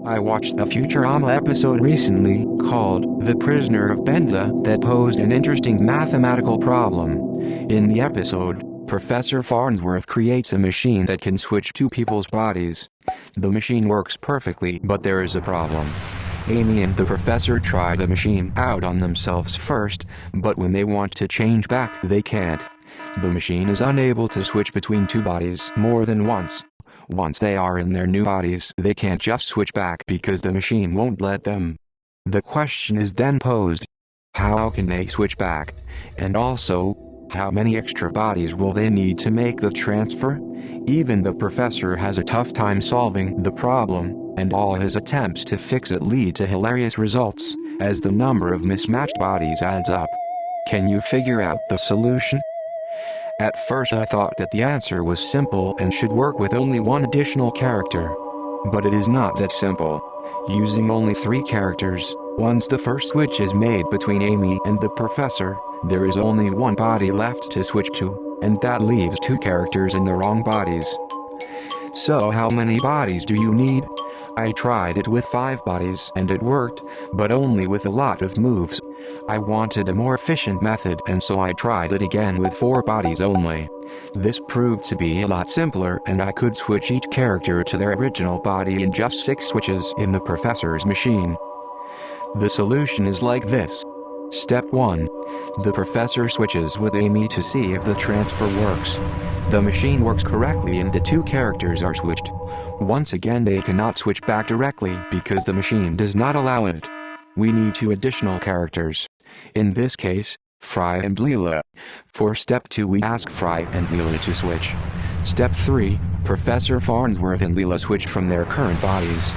I watched a Futurama episode recently, called The Prisoner of Benda, that posed an interesting mathematical problem. In the episode, Professor Farnsworth creates a machine that can switch two people's bodies. The machine works perfectly, but there is a problem. Amy and the professor try the machine out on themselves first, but when they want to change back, they can't. The machine is unable to switch between two bodies more than once. Once they are in their new bodies, they can't just switch back because the machine won't let them. The question is then posed: how can they switch back? And also, how many extra bodies will they need to make the transfer? Even the professor has a tough time solving the problem, and all his attempts to fix it lead to hilarious results, as the number of mismatched bodies adds up. Can you figure out the solution? At first I thought that the answer was simple and should work with only one additional character. But it is not that simple. Using only 3 characters, once the first switch is made between Amy and the professor, there is only one body left to switch to, and that leaves 2 characters in the wrong bodies. So how many bodies do you need? I tried it with 5 bodies and it worked, but only with a lot of moves. I wanted a more efficient method, and so I tried it again with 4 bodies only. This proved to be a lot simpler, and I could switch each character to their original body in just 6 switches in the professor's machine. The solution is like this. Step 1. The professor switches with Amy to see if the transfer works. The machine works correctly and the 2 characters are switched. Once again they cannot switch back directly because the machine does not allow it. We need 2 additional characters. In this case, Fry and Leela. For step 2 we ask Fry and Leela to switch. Step 3, Professor Farnsworth and Leela switch from their current bodies.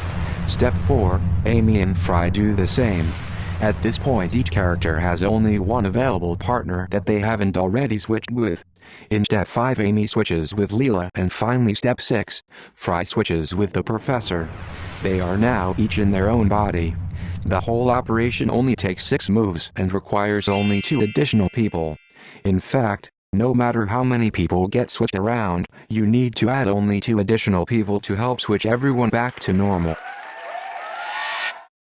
Step 4, Amy and Fry do the same. At this point each character has only one available partner that they haven't already switched with. In step 5 Amy switches with Leela, and finally step 6, Fry switches with the professor. They are now each in their own body. The whole operation only takes 6 moves and requires only 2 additional people. In fact, no matter how many people get switched around, you need to add only 2 additional people to help switch everyone back to normal.